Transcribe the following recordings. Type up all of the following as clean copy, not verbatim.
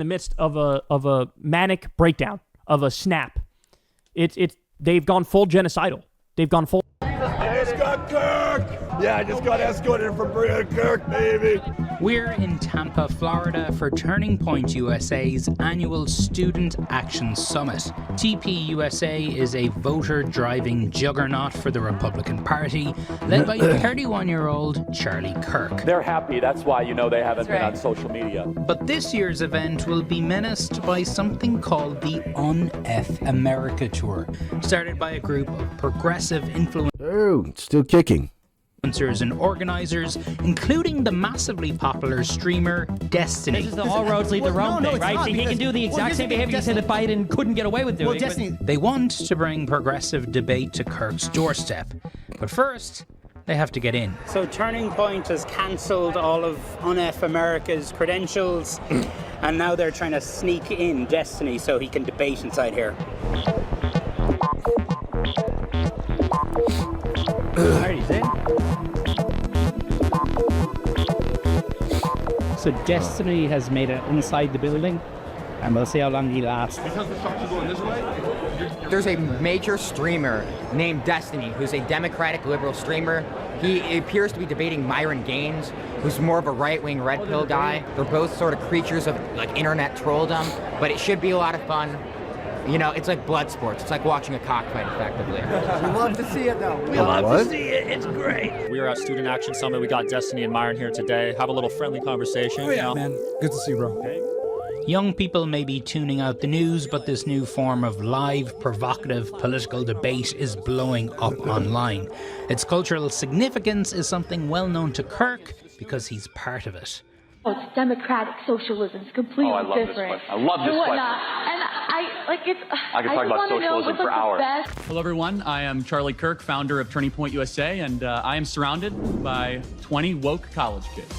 the midst of a manic breakdown, of a snap. They've gone full genocidal. They've gone full. I just got Kirk! Yeah, I just got escorted from Kirk, baby! We're in Tampa, Florida for Turning Point USA's annual Student Action Summit. TPUSA is a voter-driving juggernaut for the Republican Party, led by 31-year-old Charlie Kirk. They're happy, that's why you know they haven't been on social media. But this year's event will be menaced by something called the Un-F America Tour, started by a group of progressive influencers. Oh, still kicking. And organizers, including the massively popular streamer Destiny. This is the all roads lead to Rome thing, right? See, he can do the exact same behavior you said that Biden couldn't get away with doing. Destiny. They want to bring progressive debate to Kirk's doorstep. But first, they have to get in. So Turning Point has cancelled all of Un-F America's credentials, and now they're trying to sneak in Destiny so he can debate inside here. Alright, he's in. So Destiny has made it inside the building, and we'll see how long he lasts. Because the shots are going this way? There's a major streamer named Destiny, who's a Democratic liberal streamer. He appears to be debating Myron Gaines, who's more of a right-wing red pill guy. They're both sort of creatures of like internet trolldom, but it should be a lot of fun. You know, it's like blood sports. It's like watching a cockfight, effectively. We love to see it, though. We love to see it. It's great. We are at Student Action Summit. We got Destiny and Myron here today. Have a little friendly conversation. Oh, yeah, man. Good to see you, bro. Hey. Young people may be tuning out the news, but this new form of live, provocative political debate is blowing up online. Its cultural significance is something well known to Kirk because he's part of it. Oh, it's democratic socialism. It's completely I love different. this question. I love this question. And I could talk about socialism for hours. Hello, everyone. I am Charlie Kirk, founder of Turning Point USA, and I am surrounded by 20 woke college kids.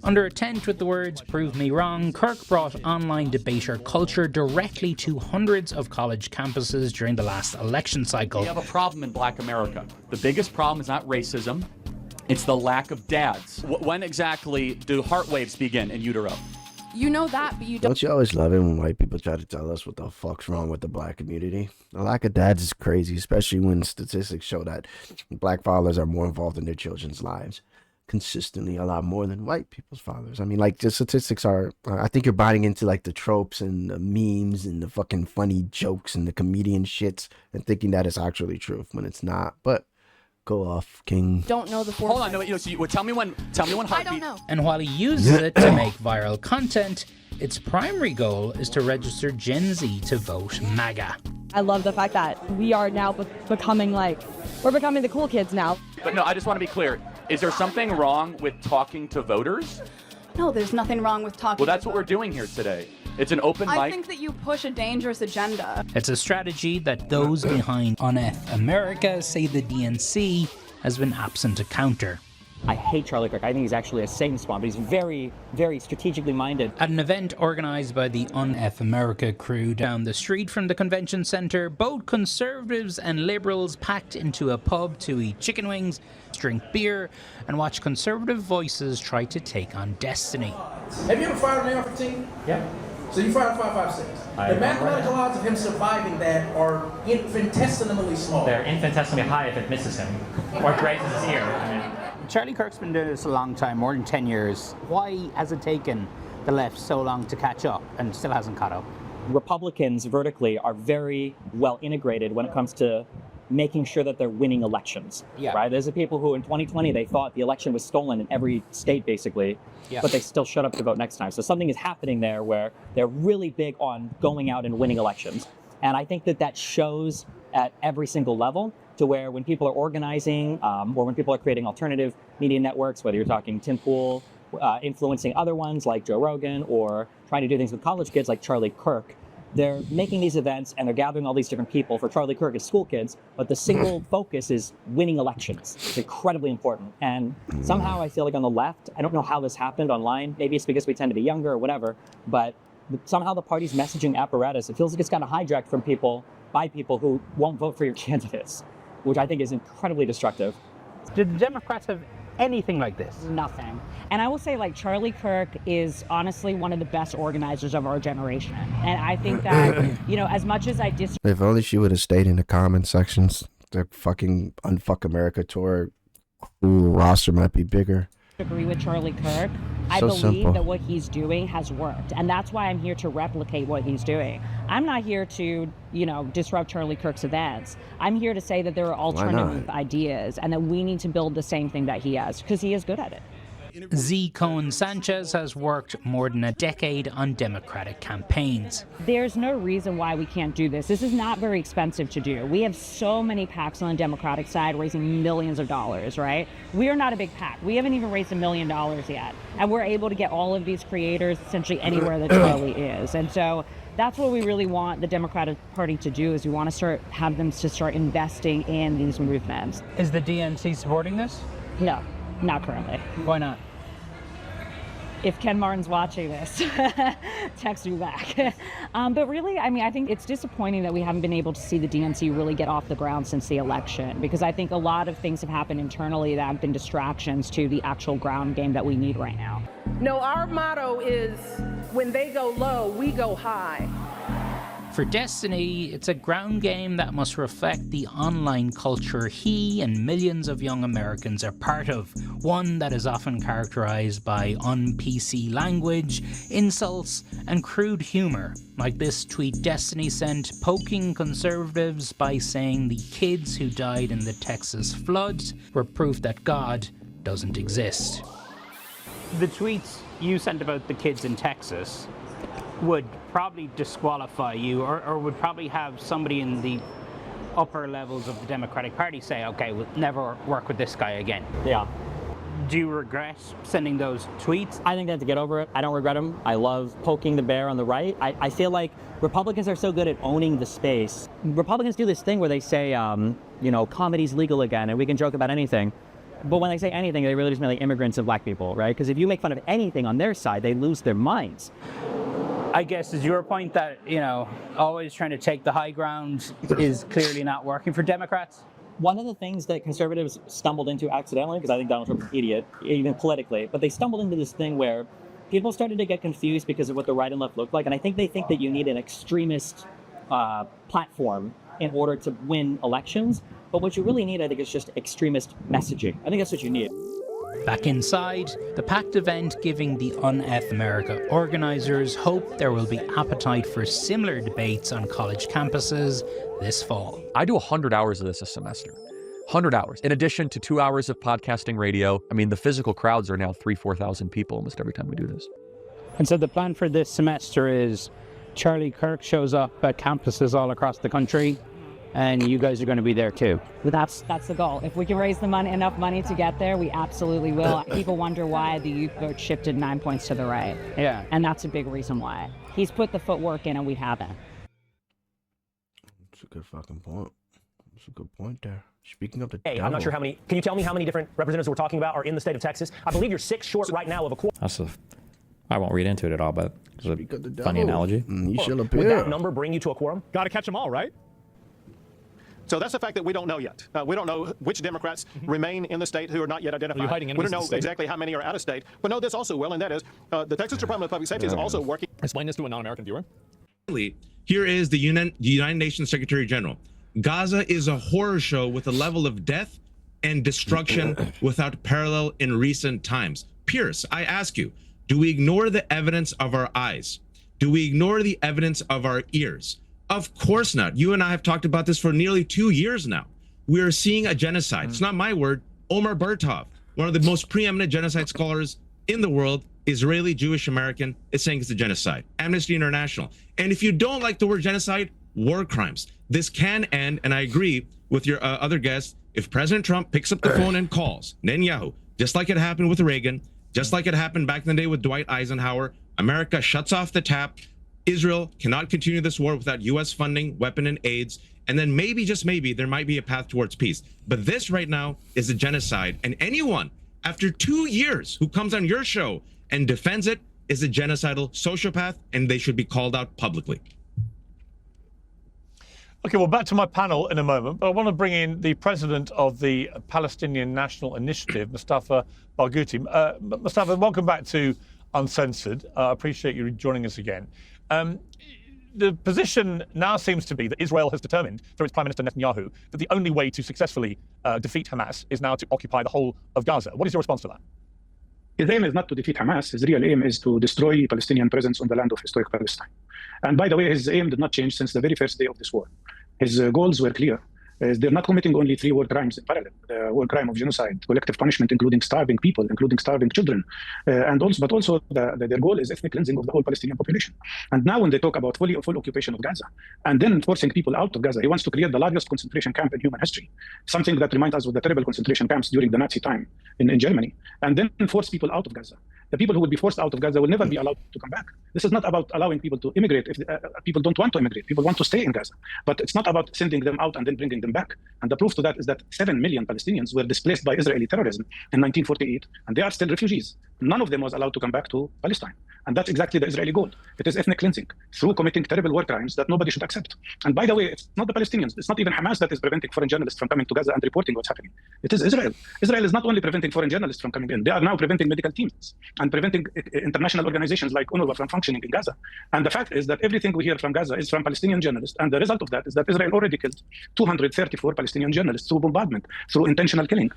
Under a tent with the words, "Prove me wrong," Kirk brought online debater culture directly to hundreds of college campuses during the last election cycle. We have a problem in Black America. The biggest problem is not racism. It's the lack of dads. When exactly do heart waves begin in utero? You know that, but you Don't you always love it when white people try to tell us what the fuck's wrong with the black community? The lack of dads is crazy, especially when statistics show that black fathers are more involved in their children's lives. Consistently a lot more than white people's fathers. I mean, like, the statistics are, I think you're biting into like the tropes and the memes and the fucking funny jokes and the comedian shits and thinking that it's actually truth when it's not. But go off, King. Don't know the four. Hold on, no, tell me when heartbeat. I don't know. And while he uses it to make viral content, its primary goal is to register Gen Z to vote MAGA. I love the fact that we are now becoming we're becoming the cool kids now. But no, I just want to be clear. Is there something wrong with talking to voters? No, there's nothing wrong with talking. Well, that's what we're doing here today. It's an open mic. I think that you push a dangerous agenda. It's a strategy that those behind Un-F America say the DNC has been absent to counter. I hate Charlie Kirk. I think he's actually a Satan spawn, but he's very, very strategically minded. At an event organized by the Un-F America crew down the street from the convention center, both conservatives and liberals packed into a pub to eat chicken wings, drink beer, and watch conservative voices try to take on Destiny. Have you ever fired an AR-15? Yeah. So you fired a 5.56. The mathematical odds of him surviving that are infinitesimally small. They're infinitesimally high if it misses him, or grazes his ear. I mean, Charlie Kirk's been doing this a long time, more than 10 years. Why has it taken the left so long to catch up and still hasn't caught up? Republicans vertically are very well integrated when it comes to making sure that they're winning elections. Yeah. Right? There's the people who in 2020 they thought the election was stolen in every state basically, but they still showed up to vote next time. So something is happening there where they're really big on going out and winning elections. And I think that shows at every single level, to where when people are organizing or when people are creating alternative media networks, whether you're talking Tim Pool, influencing other ones like Joe Rogan, or trying to do things with college kids like Charlie Kirk, they're making these events and they're gathering all these different people. For Charlie Kirk, it's school kids, but the single focus is winning elections. It's incredibly important. And somehow I feel like on the left, I don't know how this happened online. Maybe it's because we tend to be younger or whatever, but somehow the party's messaging apparatus, it feels like it's gotten hijacked from people by people who won't vote for your candidates, which I think is incredibly destructive. Did the Democrats have anything like this? Nothing. And I will say, like, Charlie Kirk is honestly one of the best organizers of our generation. And I think that, you know, as much as I disagree. If only she would have stayed in the comment sections, the fucking Unfuck America tour roster might be bigger. Agree with Charlie Kirk. I So believe simple. that what he's doing has worked, and that's why I'm here to replicate what he's doing. I'm not here to, you know, disrupt Charlie Kirk's events. I'm here to say that there are alternative ideas and that we need to build the same thing that he has, because he is good at it. Z. Cohen Sanchez has worked more than a decade on Democratic campaigns. There's no reason why we can't do this. This is not very expensive to do. We have so many PACs on the Democratic side raising millions of dollars, right? We are not a big PAC. We haven't even raised $1 million yet. And we're able to get all of these creators essentially anywhere that Charlie is. And so that's what we really want the Democratic Party to do, is we want to have them to start investing in these movements. Is the DNC supporting this? No, not currently. Why not? If Ken Martin's watching this, text me back. But really, I mean, I think it's disappointing that we haven't been able to see the DNC really get off the ground since the election, because I think a lot of things have happened internally that have been distractions to the actual ground game that we need right now. No, our motto is, when they go low, we go high. For Destiny, it's a ground game that must reflect the online culture he and millions of young Americans are part of, one that is often characterized by un-PC language, insults, and crude humor, like this tweet Destiny sent poking conservatives by saying the kids who died in the Texas floods were proof that God doesn't exist. The tweets you sent about the kids in Texas would probably disqualify you, or would probably have somebody in the upper levels of the Democratic Party say, okay, we'll never work with this guy again. Yeah. Do you regret sending those tweets? I think they have to get over it. I don't regret them. I love poking the bear on the right. I feel like Republicans are so good at owning the space. Republicans do this thing where they say, you know, comedy's legal again and we can joke about anything. But when they say anything, they really just mean like immigrants and black people, right? Because if you make fun of anything on their side, they lose their minds. I guess is your point that, you know, always trying to take the high ground is clearly not working for Democrats? One of the things that conservatives stumbled into accidentally, because I think Donald Trump's an idiot, even politically, but they stumbled into this thing where people started to get confused because of what the right and left looked like. And I think they think that you need an extremist platform in order to win elections. But what you really need, I think, is just extremist messaging. I think that's what you need. Back inside, the packed event giving the Un-F America organizers hope there will be appetite for similar debates on college campuses this fall. I do 100 hours of this a semester. 100 hours. In addition to 2 hours of podcasting radio. I mean, the physical crowds are now 3,000-4,000 people almost every time we do this. And so the plan for this semester is Charlie Kirk shows up at campuses all across the country, and you guys are going to be there too. That's the goal. If we can raise the money, enough money to get there, we absolutely will. People wonder why the youth vote shifted 9 points to the right. Yeah. And that's a big reason why. He's put the footwork in and we haven't. That's a good fucking point. That's a good point there. Speaking of the Hey, devil. I'm not sure how many. Can you tell me how many different representatives we're talking about are in the state of Texas? I believe you're 6 short right now of a quorum. I won't read into it at all, but it's a funny analogy. You should Would that number bring you to a quorum? Got to catch them all, right? So that's the fact that we don't know yet. We don't know which Democrats remain in the state who are not yet identified. Are you hiding we enemies don't in know the state? exactly how many are out of state. But know this also well, and that is the Texas Department of Public Safety is also working. Explain this to a non-American viewer. Here is the United Nations Secretary General. Gaza is a horror show with a level of death and destruction without parallel in recent times. Piers, I ask you, do we ignore the evidence of our eyes? Do we ignore the evidence of our ears? Of course not. You and I have talked about this for nearly 2 years now. We are seeing a genocide. It's not my word. Omar Bertov, one of the most preeminent genocide scholars in the world, Israeli, Jewish, American, is saying it's a genocide. Amnesty International. And if you don't like the word genocide, war crimes. This can end, and I agree with your other guests, if President Trump picks up the phone and calls Netanyahu, just like it happened with Reagan, just like it happened back in the day with Dwight Eisenhower, America shuts off the tap. Israel cannot continue this war without U.S. funding, weapon, and aids. And then maybe, just maybe, there might be a path towards peace. But this right now is a genocide. And anyone, after 2 years, who comes on your show and defends it is a genocidal sociopath, and they should be called out publicly. Okay, well, back to my panel in a moment, but I want to bring in the president of the Palestinian National Initiative, Mustafa Barghouti. Mustafa, welcome back to Uncensored. I appreciate you joining us again. The position now seems to be that Israel has determined, through its Prime Minister Netanyahu, that the only way to successfully defeat Hamas is now to occupy the whole of Gaza. What is your response to that? His aim is not to defeat Hamas. His real aim is to destroy Palestinian presence on the land of historic Palestine. And by the way, his aim did not change since the very first day of this war. His goals were clear. They're not committing only 3 war crimes in parallel: the war crime of genocide, collective punishment, including starving people, including starving children, but also their goal is ethnic cleansing of the whole Palestinian population. And now when they talk about full occupation of Gaza and then forcing people out of Gaza, he wants to create the largest concentration camp in human history, something that reminds us of the terrible concentration camps during the Nazi time in Germany, and then force people out of Gaza. The people who will be forced out of Gaza will never be allowed to come back. This is not about allowing people to immigrate. If people don't want to immigrate, people want to stay in Gaza. But it's not about sending them out and then bringing them back. And the proof to that is that 7 million Palestinians were displaced by Israeli terrorism in 1948, and they are still refugees. None of them was allowed to come back to Palestine. And that's exactly the Israeli goal. It is ethnic cleansing through committing terrible war crimes that nobody should accept. And by the way, it's not the Palestinians. It's not even Hamas that is preventing foreign journalists from coming to Gaza and reporting what's happening. It is Israel. Israel is not only preventing foreign journalists from coming in, they are now preventing medical teams and preventing international organizations like UNRWA from functioning in Gaza. And the fact is that everything we hear from Gaza is from Palestinian journalists. And the result of that is that Israel already killed 234 Palestinian journalists through bombardment, through intentional killing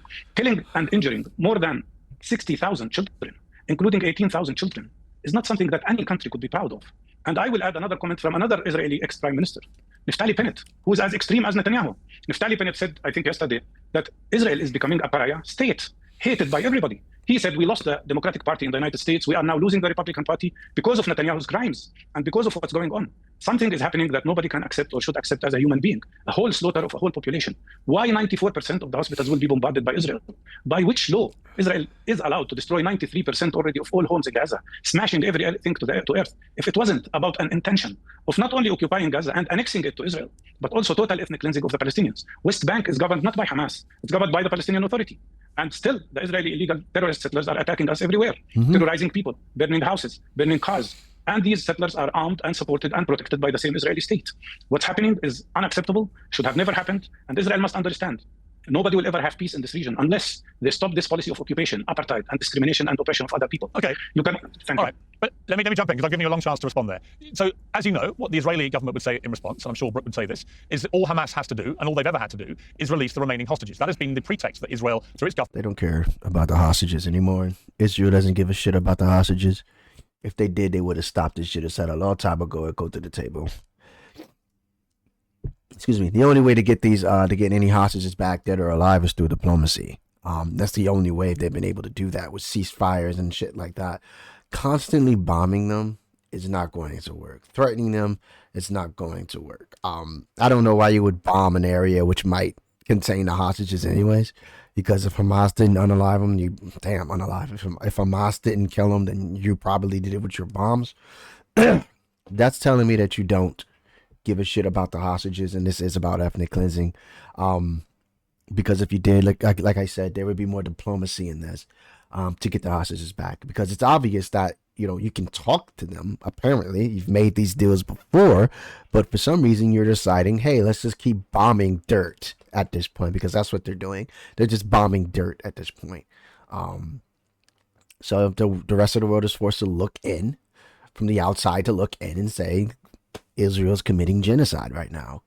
and injuring more than 60,000 children, including 18,000 children, is not something that any country could be proud of. And I will add another comment from another Israeli ex-prime minister, Naftali Bennett, who is as extreme as Netanyahu. Naftali Bennett said, I think yesterday, that Israel is becoming a pariah state, hated by everybody. He said, we lost the Democratic Party in the United States. We are now losing the Republican Party because of Netanyahu's crimes and because of what's going on. Something is happening that nobody can accept or should accept as a human being, a whole slaughter of a whole population. Why 94% of the hospitals will be bombarded by Israel? By which law? Israel is allowed to destroy 93% already of all homes in Gaza, smashing everything to earth. If it wasn't about an intention of not only occupying Gaza and annexing it to Israel, but also total ethnic cleansing of the Palestinians. West Bank is governed not by Hamas, it's governed by the Palestinian Authority. And still, the Israeli illegal terrorist settlers are attacking us everywhere, terrorizing people, burning houses, burning cars. And these settlers are armed and supported and protected by the same Israeli state. What's happening is unacceptable, should have never happened, and Israel must understand. Nobody will ever have peace in this region unless they stop this policy of occupation, apartheid, and discrimination and oppression of other people. Okay. You can. Thank All you. right. But let me jump in because I've given you a long chance to respond there. So, as you know, what the Israeli government would say in response, and I'm sure Brooke would say this, is that all Hamas has to do, and all they've ever had to do, is release the remaining hostages. That has been the pretext that Israel, through its government... They don't care about the hostages anymore. Israel doesn't give a shit about the hostages. If they did, they would have stopped this shit and said a long time ago and go to the table. Excuse me. The only way to get these, to get any hostages back dead or alive is through diplomacy. That's the only way they've been able to do that, with ceasefires and shit like that. Constantly bombing them is not going to work. Threatening them is not going to work. I don't know why you would bomb an area which might contain the hostages anyways, because if Hamas didn't unalive them, if Hamas didn't kill them, then you probably did it with your bombs. That's telling me that you don't give a shit about the hostages, and this is about ethnic cleansing. Because if you did, like I said, there would be more diplomacy in this to get the hostages back, because it's obvious that you can talk to them. Apparently, you've made these deals before, but for some reason you're deciding, hey, let's just keep bombing dirt at this point, because that's what they're doing. They're just bombing dirt at this point. So the rest of the world is forced to look in from the outside, to look in and say Israel's committing genocide right now.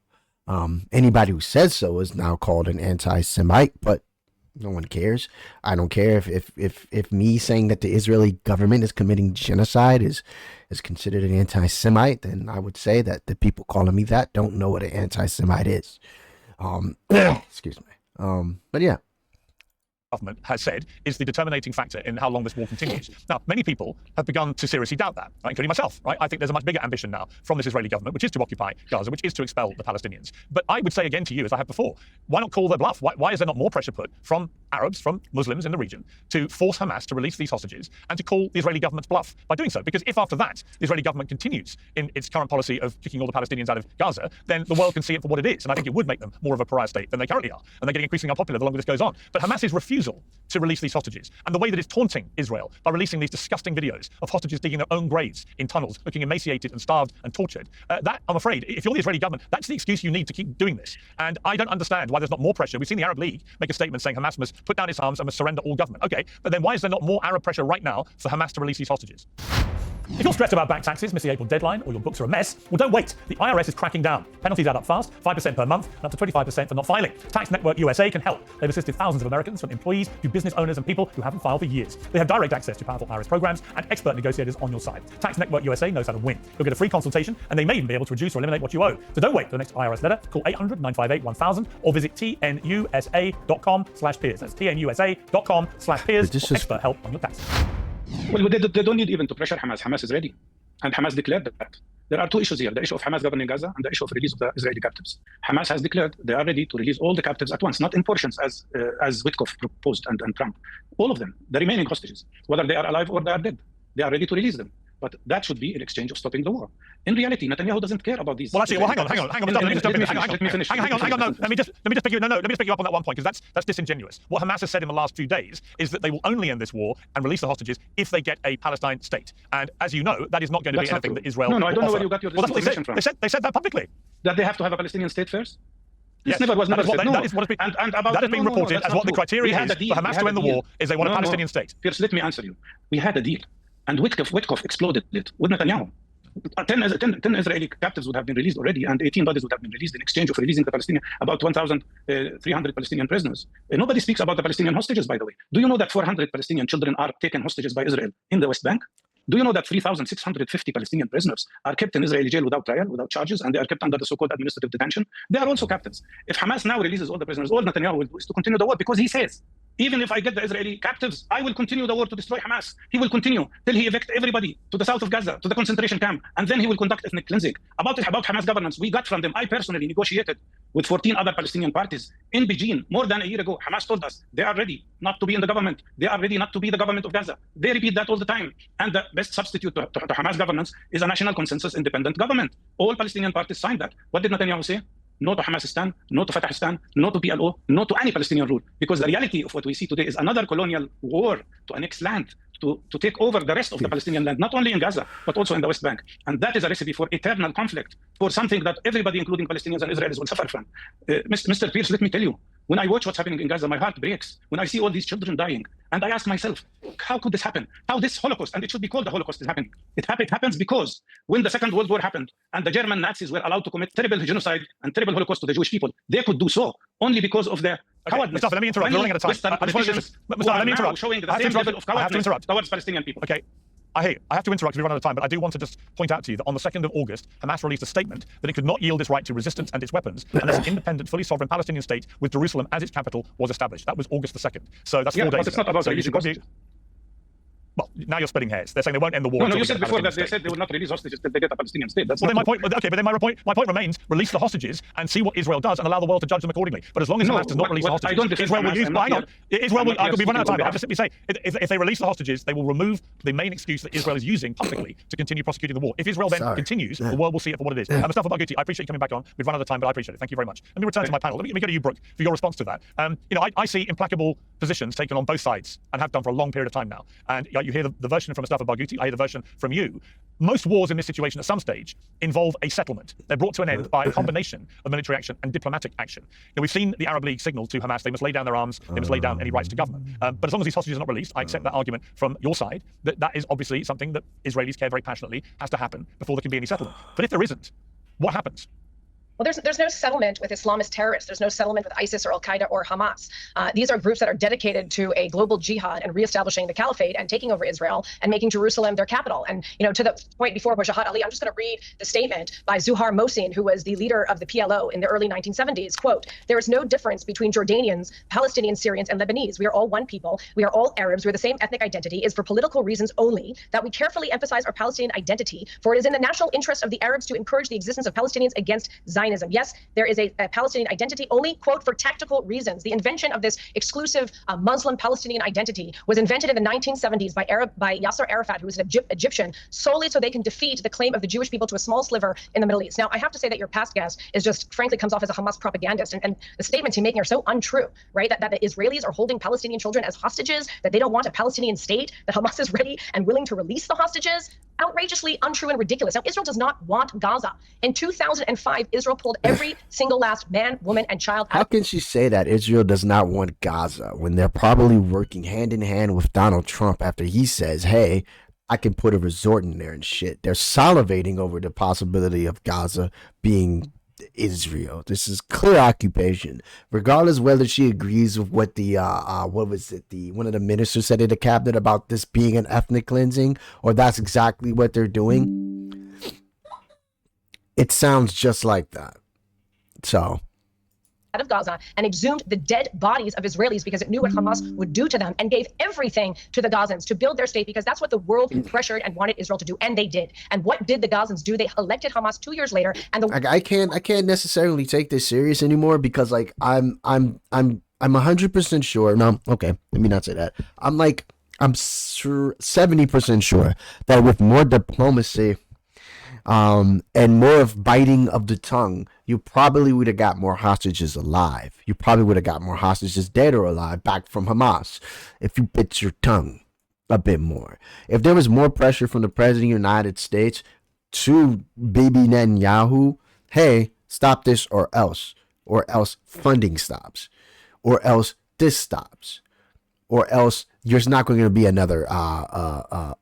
Anybody who says so is now called an anti-Semite, but no one cares. I don't care if me saying that the Israeli government is committing genocide is considered an anti-Semite, then I would say that the people calling me that don't know what an anti-Semite is. Excuse me. But yeah. Government has said is the determinating factor in how long this war continues. Now, many people have begun to seriously doubt that, right, including myself. Right? I think there's a much bigger ambition now from this Israeli government, which is to occupy Gaza, which is to expel the Palestinians. But I would say again to you, as I have before, why not call their bluff? Why is there not more pressure put from Arabs, from Muslims in the region, to force Hamas to release these hostages and to call the Israeli government's bluff by doing so? Because if after that the Israeli government continues in its current policy of kicking all the Palestinians out of Gaza, then the world can see it for what it is. And I think it would make them more of a pariah state than they currently are. And they're getting increasingly unpopular the longer this goes on. But Hamas is refusing refusal to release these hostages, and the way that it's taunting Israel by releasing these disgusting videos of hostages digging their own graves in tunnels, looking emaciated and starved and tortured. That, I'm afraid, if you're the Israeli government, that's the excuse you need to keep doing this. And I don't understand why there's not more pressure. We've seen the Arab League make a statement saying Hamas must put down its arms and must surrender all government. Okay, but then why is there not more Arab pressure right now for Hamas to release these hostages? If you're stressed about back taxes, miss the April deadline, or your books are a mess, well, don't wait. The IRS is cracking down. Penalties add up fast, 5% per month, and up to 25% for not filing. Tax Network USA can help. They've assisted thousands of Americans, from employees to business owners and people who haven't filed for years. They have direct access to powerful IRS programs and expert negotiators on your side. Tax Network USA knows how to win. You'll get a free consultation, and they may even be able to reduce or eliminate what you owe. So don't wait for the next IRS letter. Call 800-958-1000 or visit tnusa.com/peers. That's tnusa.com/peers for expert help on your taxes. Well, they don't need even to pressure Hamas. Hamas is ready. And Hamas declared that. There are two issues here, the issue of Hamas governing Gaza and the issue of release of the Israeli captives. Hamas has declared they are ready to release all the captives at once, not in portions as Witkoff proposed and Trump. All of them, the remaining hostages, whether they are alive or they are dead, they are ready to release them. But that should be in exchange of stopping the war. In reality, Netanyahu doesn't care about these. Well, actually, hang on. Let me just finish. Hang on. No, let me just pick you up on that one point, because that's disingenuous. What Hamas has said in the last few days is that they will only end this war and release the hostages if they get a Palestine state. And as you know, that is not going to be anything that Israel. No, I don't know where you got your information from. They said that publicly. That they have to have a Palestinian state first. This never was never said. That is what has been reported as what the criteria is for Hamas to end the war is they want a Palestinian state. Piers, let me answer you. We had a deal. And Witkoff exploded it with Netanyahu. 10 Israeli captives would have been released already, and 18 bodies would have been released in exchange of releasing the Palestinian, about 1,300 Palestinian prisoners. Nobody speaks about the Palestinian hostages, by the way. Do you know that 400 Palestinian children are taken hostages by Israel in the West Bank? Do you know that 3,650 Palestinian prisoners are kept in Israeli jail without trial, without charges, and they are kept under the so-called administrative detention? They are also captives. If Hamas now releases all the prisoners, all Netanyahu will do is to continue the war, because he says, even if I get the Israeli captives, I will continue the war to destroy Hamas. He will continue till he evicts everybody to the south of Gaza, to the concentration camp, and then he will conduct ethnic cleansing. About Hamas governance, we got from them, I personally negotiated with 14 other Palestinian parties in Beijing more than a year ago. Hamas told us they are ready not to be in the government. They are ready not to be the government of Gaza. They repeat that all the time. And the best substitute to Hamas governance is a national consensus independent government. All Palestinian parties signed that. What did Netanyahu say? No to Hamasistan, no to Fatahistan, no to PLO, no to any Palestinian rule. Because the reality of what we see today is another colonial war to annex land, to take over the rest of the Palestinian land, not only in Gaza, but also in the West Bank. And that is a recipe for eternal conflict, for something that everybody, including Palestinians and Israelis, will suffer from. Mr. Pierce, let me tell you, when I watch what's happening in Gaza, my heart breaks. When I see all these children dying, and I ask myself, how could this happen? How this Holocaust, and it should be called the Holocaust, is happening? It happens because when the Second World War happened, and the German Nazis were allowed to commit terrible genocide and terrible Holocaust to the Jewish people, they could do so only because of their cowardness. Mustafa, let me interrupt. We're running out of time. Let me interrupt. Showing the same level of cowardness towards Palestinian people. Okay. I hear you. I have to interrupt because we run out of time, but I do want to just point out to you that on the 2nd of August, Hamas released a statement that it could not yield its right to resistance and its weapons unless an independent, fully sovereign Palestinian state with Jerusalem as its capital was established. That was August the 2nd. So that's 4 days but it's not about releasing hostages. Well, now you're splitting hairs. They're saying they won't end the war. No, you said before that they said they would not release hostages till they get a Palestinian state. That's my point. Okay, but then my point remains: release the hostages and see what Israel does, and allow the world to judge them accordingly. But as long as Hamas does not release the hostages, Israel will use. Hang on, Israel will. I could be running out of time. But I just simply say, if they release the hostages, they will remove the main excuse that Israel is using publicly to continue prosecuting the war. If Israel then continues, the world will see it for what it is. Mustafa Barghouti, I appreciate you coming back on. We've run out of time, but I appreciate it. Thank you very much. Let me return to my panel. Let me go to you, Brooke, for your response to that. I see implacable positions taken on both sides and have done for a long period of time now. And you hear the version from Mustafa Barghouti, I hear the version from you. Most wars in this situation at some stage involve a settlement. They're brought to an end by a combination of military action and diplomatic action. We've seen the Arab League signal to Hamas they must lay down their arms, they must lay down any rights to government. But as long as these hostages are not released, I accept that argument from your side, that is obviously something that Israelis care very passionately has to happen before there can be any settlement. But if there isn't, what happens? Well, there's no settlement with Islamist terrorists. There's no settlement with ISIS or Al-Qaeda or Hamas. These are groups that are dedicated to a global jihad and reestablishing the caliphate and taking over Israel and making Jerusalem their capital. And, to the point before Jihad Ali, I'm just going to read the statement by Zuhar Mohsin, who was the leader of the PLO in the early 1970s. Quote, "There is no difference between Jordanians, Palestinians, Syrians, and Lebanese. We are all one people. We are all Arabs. We're the same ethnic identity. It is for political reasons only that we carefully emphasize our Palestinian identity, for it is in the national interest of the Arabs to encourage the existence of Palestinians against Zionism. Zionism. Yes, there is a Palestinian identity only, quote, for tactical reasons. The invention of this exclusive Muslim Palestinian identity was invented in the 1970s by Yasser Arafat, who was an Egyptian, solely so they can defeat the claim of the Jewish people to a small sliver in the Middle East. Now, I have to say that your past guest is just, frankly, comes off as a Hamas propagandist, and the statements he's making are so untrue, right? That the Israelis are holding Palestinian children as hostages, that they don't want a Palestinian state, that Hamas is ready and willing to release the hostages. Outrageously untrue and ridiculous. Now, Israel does not want Gaza. In 2005, Israel pulled every single last man, woman, and child out. How can she say that Israel does not want Gaza when they're probably working hand in hand with Donald Trump after he says, hey, I can put a resort in there and shit. They're salivating over the possibility of Gaza being Israel. This is clear occupation, regardless whether she agrees with what the one of the ministers said in the cabinet about this being an ethnic cleansing, or that's exactly what they're doing. It sounds just like that. So Out of Gaza and exhumed the dead bodies of Israelis because it knew what Hamas would do to them, and gave everything to the Gazans to build their state, because that's what the world pressured and wanted Israel to do, and they did. And what did the Gazans do? They elected Hamas 2 years later, and I can't necessarily take this serious anymore, because like I'm 100% sure. No, okay, let me not say that. I'm 70% sure that with more diplomacy and more of biting of the tongue, you probably would have got more hostages alive. You probably would have got more hostages dead or alive back from Hamas if you bit your tongue a bit more. If there was more pressure from the President of the United States to Bibi Netanyahu, hey, stop this or else funding stops, or else this stops, or else there's not going to be another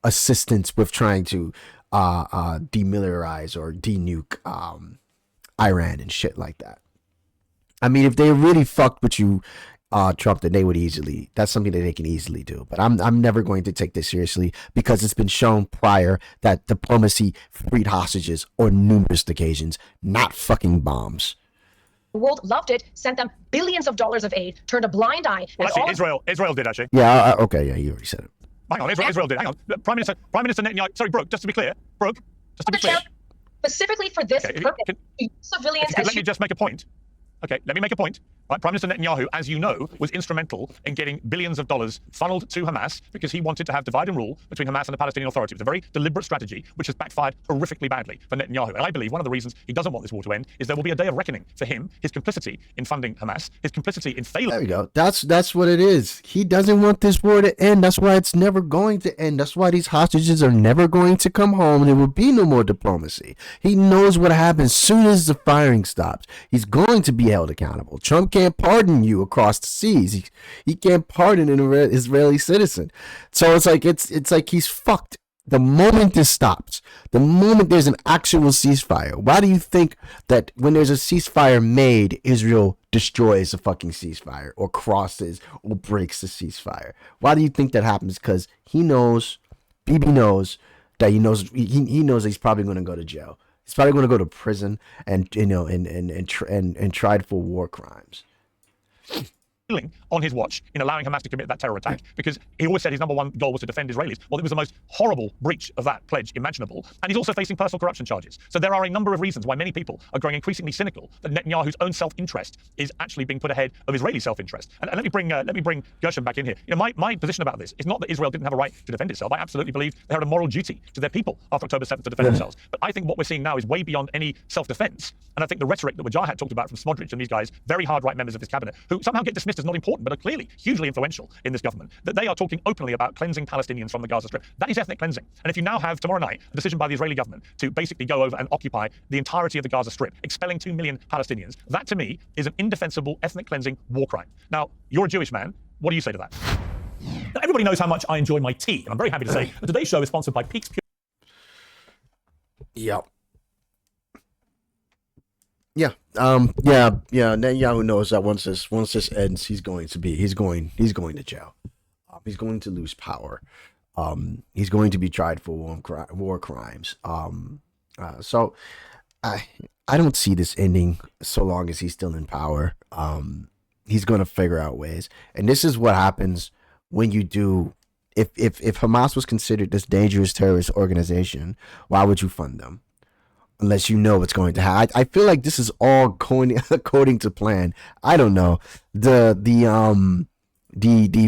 assistance with trying to demilitarize or denuke Iran and shit like that. I mean, if they really fucked with you, Trump, then they would easily, that's something that they can easily do. But I'm never going to take this seriously, because it's been shown prior that diplomacy freed hostages on numerous occasions, not fucking bombs. the world loved it, sent them billions of dollars of aid, turned a blind eye. Well, actually, Israel did, actually. Yeah, okay, yeah, you already said it. Hang on, Israel did. Hang on. Prime Minister Netanyahu, sorry, Brooke, just to be clear. Brooke, just to be clear. Specifically for this purpose, civilians. Let me just make a point. Okay, let me make a point. Right, Prime Minister Netanyahu, as you know, was instrumental in getting billions of dollars funneled to Hamas because he wanted to have divide and rule between Hamas and the Palestinian Authority. It was a very deliberate strategy, which has backfired horrifically badly for Netanyahu. And I believe one of the reasons he doesn't want this war to end is there will be a day of reckoning for him, his complicity in funding Hamas, his complicity in failing. There we go. That's what it is. He doesn't want this war to end. That's why it's never going to end. That's why these hostages are never going to come home. There will be no more diplomacy. He knows what happens soon as the firing stops. He's going to be held accountable. Trump can't pardon you across the seas. He can't pardon an Israeli citizen. So it's like he's fucked. The moment this stops, the moment there's an actual ceasefire, why do you think that when there's a ceasefire made, Israel destroys the fucking ceasefire or crosses or breaks the ceasefire? Why do you think that happens? Because he knows, Bibi knows that he knows he's probably going to go to jail. He's probably going to go to prison and tried for war crimes. On his watch in allowing Hamas to commit that terror attack, because he always said his number one goal was to defend Israelis. Well, it was the most horrible breach of that pledge imaginable, and he's also facing personal corruption charges. So there are a number of reasons why many people are growing increasingly cynical that Netanyahu's own self-interest is actually being put ahead of Israeli self-interest. And let me bring Gershom back in here. You know, my position about this is not that Israel didn't have a right to defend itself. I absolutely believe they had a moral duty to their people after October 7th to defend themselves. But I think what we're seeing now is way beyond any self-defense. And I think the rhetoric that Wajahat talked about from Smodrich and these guys, very hard right members of his cabinet, who somehow get dismissed as not important, but are clearly hugely influential in this government, that they are talking openly about cleansing Palestinians from the Gaza Strip. That is ethnic cleansing. And if you now have tomorrow night a decision by the Israeli government to basically go over and occupy the entirety of the Gaza Strip, expelling 2 million Palestinians, that to me is an indefensible ethnic cleansing war crime. Now, you're a Jewish man. What do you say to that? Now, everybody knows how much I enjoy my tea, and I'm very happy to say that today's show is sponsored by Peaks Pure. Yep. Yeah. Netanyahu knows that once this ends, he's going to jail. He's going to lose power. He's going to be tried for war crimes. So I don't see this ending so long as he's still in power. He's going to figure out ways, and this is what happens when you do. If Hamas was considered this dangerous terrorist organization, why would you fund them? unless you know what's going to happen. I feel like this is all going according to plan. I don't know. The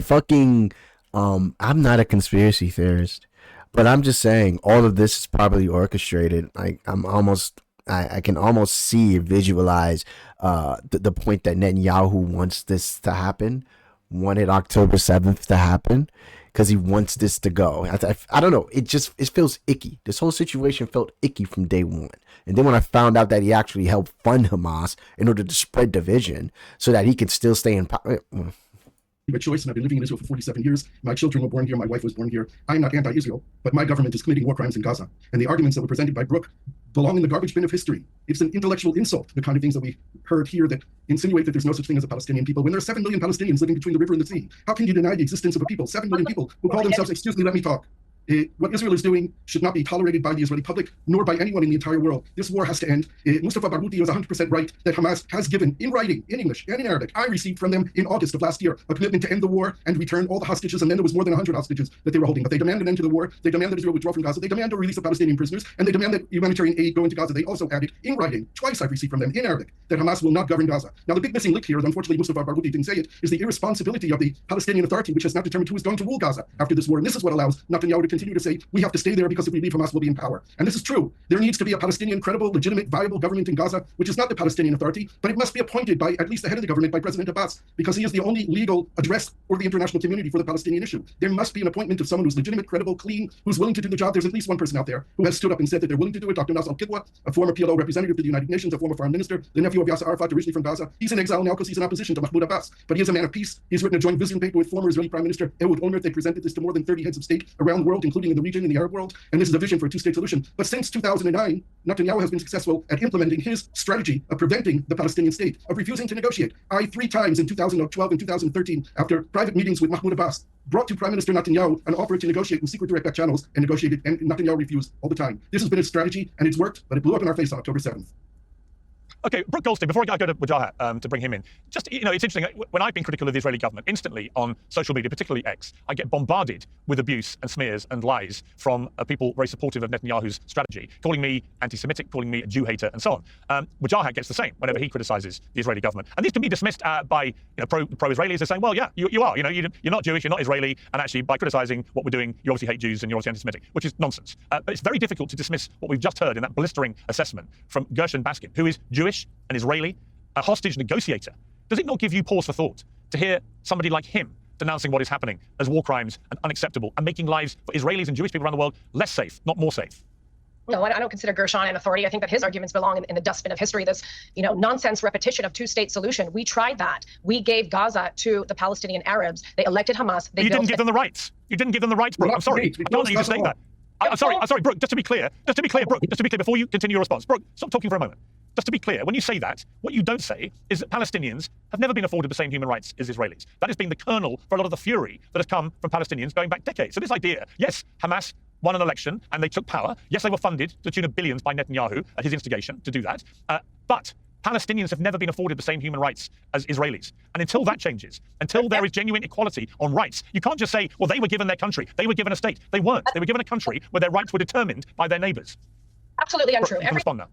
fucking I'm not a conspiracy theorist, but I'm just saying all of this is probably orchestrated. I can almost see, visualize the point that Netanyahu wants this to happen, wanted October 7th to happen, because he wants this to go. I don't know. It feels icky. This whole situation felt icky from day one. And then when I found out that he actually helped fund Hamas in order to spread division so that he could still stay in power. By choice, and I've been living in Israel for 47 years. My children were born here. My wife was born here. I'm not anti-Israel, but my government is committing war crimes in Gaza. And the arguments that were presented by Brooke belong in the garbage bin of history. It's an intellectual insult, the kind of things that we heard here that insinuate that there's no such thing as a Palestinian people. When there are 7 million Palestinians living between the river and the sea, how can you deny the existence of a people? 7 million people who call themselves, excuse me, let me talk. What Israel is doing should not be tolerated by the Israeli public, nor by anyone in the entire world. This war has to end. Mustafa Barghouti is 100% right that Hamas has given, in writing, in English and in Arabic, I received from them in August of last year, a commitment to end the war and return all the hostages, and then there was more than 100 hostages that they were holding. But they demand an end to the war, they demand that Israel withdraw from Gaza, they demand a release of Palestinian prisoners, and they demand that humanitarian aid go into Gaza. They also added, in writing, twice I've received from them, in Arabic, that Hamas will not govern Gaza. Now the big missing link here, unfortunately Mustafa Barghouti didn't say it, is the irresponsibility of the Palestinian Authority, which has not determined who is going to rule Gaza after this war. And this is what allows Netanyahu to continue to say, we have to stay there because if we leave, Hamas will be in power. And this is true. There needs to be a Palestinian, credible, legitimate, viable government in Gaza, which is not the Palestinian Authority, but it must be appointed by at least the head of the government, by President Abbas, because he is the only legal address for the international community for the Palestinian issue. There must be an appointment of someone who's legitimate, credible, clean, who's willing to do the job. There's at least one person out there who has stood up and said that they're willing to do it. Dr. Nasser al-Kidwa, a former PLO representative to the United Nations, a former foreign minister, the nephew of Yasser Arafat, originally from Gaza. He's in exile now because he's in opposition to Mahmoud Abbas, but he is a man of peace. He's written a joint vision paper with former Israeli Prime Minister Ehud Olmert. They presented this to more than 30 heads of state around the world, including in the region, in the Arab world, and this is a vision for a two-state solution. But since 2009, Netanyahu has been successful at implementing his strategy of preventing the Palestinian state, of refusing to negotiate. I 3 times in 2012 and 2013, after private meetings with Mahmoud Abbas, brought to Prime Minister Netanyahu an offer to negotiate in secret direct back channels, and negotiated, and Netanyahu refused all the time. This has been his strategy, and it's worked, but it blew up in our face on October 7th. Okay, Brooke Goldstein, before I go to Wajahat to bring him in, just, it's interesting, when I've been critical of the Israeli government, instantly on social media, particularly X, I get bombarded with abuse and smears and lies from people very supportive of Netanyahu's strategy, calling me anti-Semitic, calling me a Jew hater, and so on. Wajahat gets the same whenever he criticizes the Israeli government. And these can be dismissed by pro-Israelis. They're saying, well, yeah, you are. You're not Jewish, you're not Israeli, and actually by criticizing what we're doing, you obviously hate Jews and you're obviously anti-Semitic, which is nonsense. But it's very difficult to dismiss what we've just heard in that blistering assessment from Gershon Baskin, who is Jewish and Israeli, a hostage negotiator. Does it not give you pause for thought to hear somebody like him denouncing what is happening as war crimes and unacceptable, and making lives for Israelis and Jewish people around the world less safe, not more safe? No, I don't consider Gershon an authority. I think that his arguments belong in the dustbin of history. This, nonsense repetition of two-state solution. We tried that. We gave Gaza to the Palestinian Arabs. They elected Hamas. You didn't give them the rights. You didn't give them the rights, Brooke. I'm sorry. I don't know you saying that. I'm sorry, Brooke. Just to be clear, Brooke. Just to be clear, before you continue your response, Brooke, stop talking for a moment. Just to be clear, when you say that, what you don't say is that Palestinians have never been afforded the same human rights as Israelis. That has been the kernel for a lot of the fury that has come from Palestinians going back decades. So this idea, yes, Hamas won an election and they took power. Yes, they were funded to the tune of billions by Netanyahu at his instigation to do that. But Palestinians have never been afforded the same human rights as Israelis. And until that changes, until there is genuine equality on rights, you can't just say, well, they were given their country. They were given a state. They weren't. They were given a country where their rights were determined by their neighbors. Absolutely untrue. Respond now.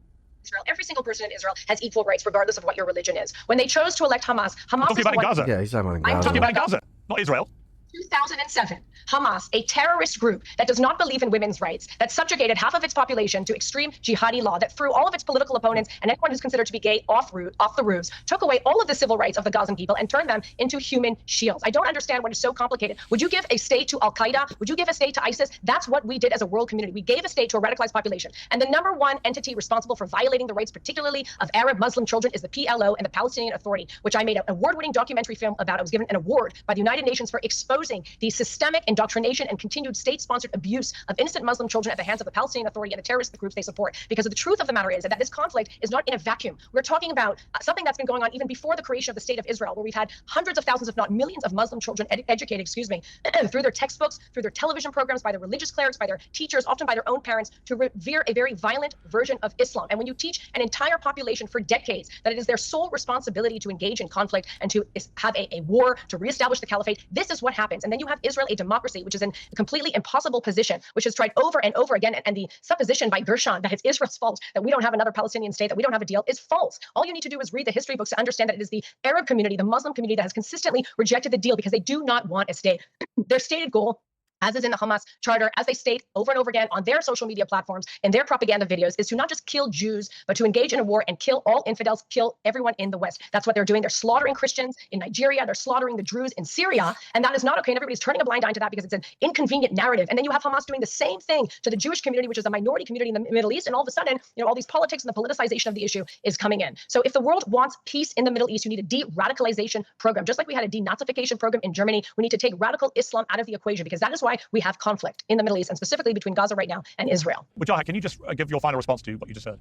Every single person in Israel has equal rights, regardless of what your religion is. When they chose to elect Hamas I'm talking about Gaza. Yeah, he's talking about Gaza. I'm talking about Gaza, not Israel. 2007, Hamas, a terrorist group that does not believe in women's rights, that subjugated half of its population to extreme jihadi law, that threw all of its political opponents and anyone who's considered to be gay off the roofs, took away all of the civil rights of the Gazan people and turned them into human shields. I don't understand what is so complicated. Would you give a state to Al-Qaeda? Would you give a state to ISIS? That's what we did as a world community. We gave a state to a radicalized population. And the number one entity responsible for violating the rights, particularly of Arab Muslim children, is the PLO and the Palestinian Authority, which I made an award-winning documentary film about. I was given an award by the United Nations for exposing the systemic indoctrination and continued state-sponsored abuse of innocent Muslim children at the hands of the Palestinian Authority and the terrorist groups they support. Because the truth of the matter is that this conflict is not in a vacuum. We're talking about something that's been going on even before the creation of the state of Israel, where we've had hundreds of thousands, if not millions, of Muslim children educated, through their textbooks, through their television programs, by their religious clerics, by their teachers, often by their own parents, to revere a very violent version of Islam. And when you teach an entire population for decades that it is their sole responsibility to engage in conflict and to have a war, to reestablish the caliphate, this is what happens. happens. And then you have Israel, a democracy, which is in a completely impossible position, which has tried over and over again. And the supposition by Gershon that it's Israel's fault that we don't have another Palestinian state, that we don't have a deal, is false. All you need to do is read the history books to understand that it is the Arab community, the Muslim community, that has consistently rejected the deal because they do not want a state. Their stated goal, as is in the Hamas charter, as they state over and over again on their social media platforms and their propaganda videos, is to not just kill Jews, but to engage in a war and kill all infidels, kill everyone in the West. That's what they're doing. They're slaughtering Christians in Nigeria. They're slaughtering the Druze in Syria. And that is not okay. And everybody's turning a blind eye to that because it's an inconvenient narrative. And then you have Hamas doing the same thing to the Jewish community, which is a minority community in the Middle East. And all of a sudden, all these politics and the politicization of the issue is coming in. So if the world wants peace in the Middle East, you need a de-radicalization program. Just like we had a denazification program in Germany, we need to take radical Islam out of the equation, because that is why we have conflict in the Middle East, and specifically between Gaza right now and Israel. Wajahat, can you just give your final response to what you just said?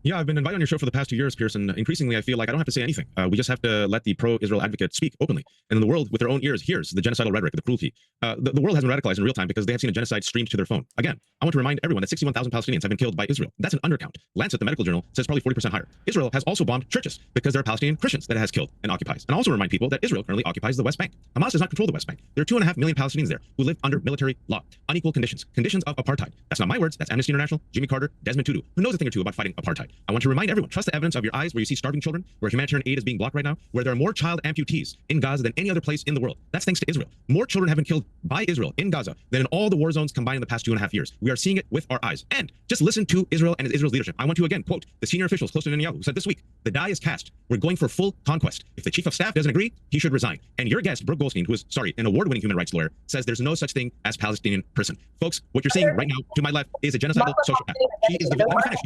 Yeah, I've been invited on your show for the past 2 years, Piers, and increasingly I feel like I don't have to say anything. We just have to let the pro-Israel advocates speak openly. And then the world, with their own ears, hears the genocidal rhetoric, the cruelty. The world has been radicalized in real time because they have seen a genocide streamed to their phone. Again, I want to remind everyone that 61,000 Palestinians have been killed by Israel. That's an undercount. Lancet, the medical journal, says probably 40% higher. Israel has also bombed churches because there are Palestinian Christians that it has killed and occupies. And I also remind people that Israel currently occupies the West Bank. Hamas does not control the West Bank. There are 2.5 million Palestinians there who live under military law, unequal conditions of apartheid. That's not my words. That's Amnesty International, Jimmy Carter, Desmond Tutu, who knows a thing or two about fighting apartheid. I want to remind everyone, trust the evidence of your eyes where you see starving children, where humanitarian aid is being blocked right now, where there are more child amputees in Gaza than any other place in the world. That's thanks to Israel. More children have been killed by Israel in Gaza than in all the war zones combined in the past 2.5 years. We are seeing it with our eyes. And just listen to Israel and Israel's leadership. I want to again quote the senior officials close to Netanyahu, who said this week, the die is cast. We're going for full conquest. If the chief of staff doesn't agree, he should resign. And your guest, Brooke Goldstein, who is, an award-winning human rights lawyer, says there's no such thing as Palestinian person. Folks, what you're seeing right now to my left is a genocidal sociopath. She is the villain. Let me finish.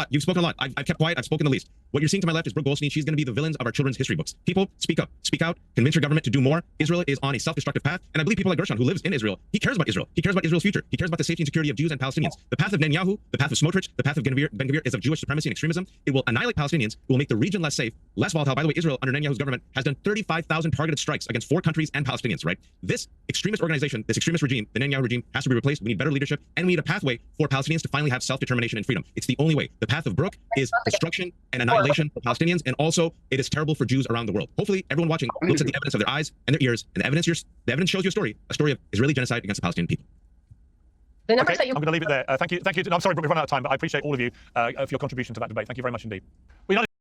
You've spoken a lot. I've kept quiet. I've spoken the least. What you're seeing to my left is Brooke Goldstein. She's going to be the villains of our children's history books. People, speak up, speak out, convince your government to do more. Israel is on a self-destructive path. And I believe people like Gershon, who lives in Israel, he cares about Israel. He cares about Israel's future. He cares about the safety and security of Jews and Palestinians. The path of Netanyahu, the path of Smotrich, the path of Ben-Gvir is of Jewish supremacy and extremism. It will annihilate Palestinians. It will make the region less safe, less volatile. By the way, Israel, under Netanyahu's government, has done 35,000 targeted strikes against 4 countries and Palestinians, right? This extremist organization, this extremist regime, the Netanyahu regime, has to be replaced. We need better leadership, and we need a pathway for Palestinians to finally have self-determination and freedom. It's the only way. The path of Brooke is destruction and annihilation for Palestinians, and also it is terrible for Jews around the world. Hopefully, everyone watching looks at the evidence of their eyes and their ears, and the evidence shows you a story of Israeli genocide against the Palestinian people. The numbers that you... I'm going to leave it there. Thank you. No, I'm sorry, we've run out of time, but I appreciate all of you for your contribution to that debate. Thank you very much indeed. Well,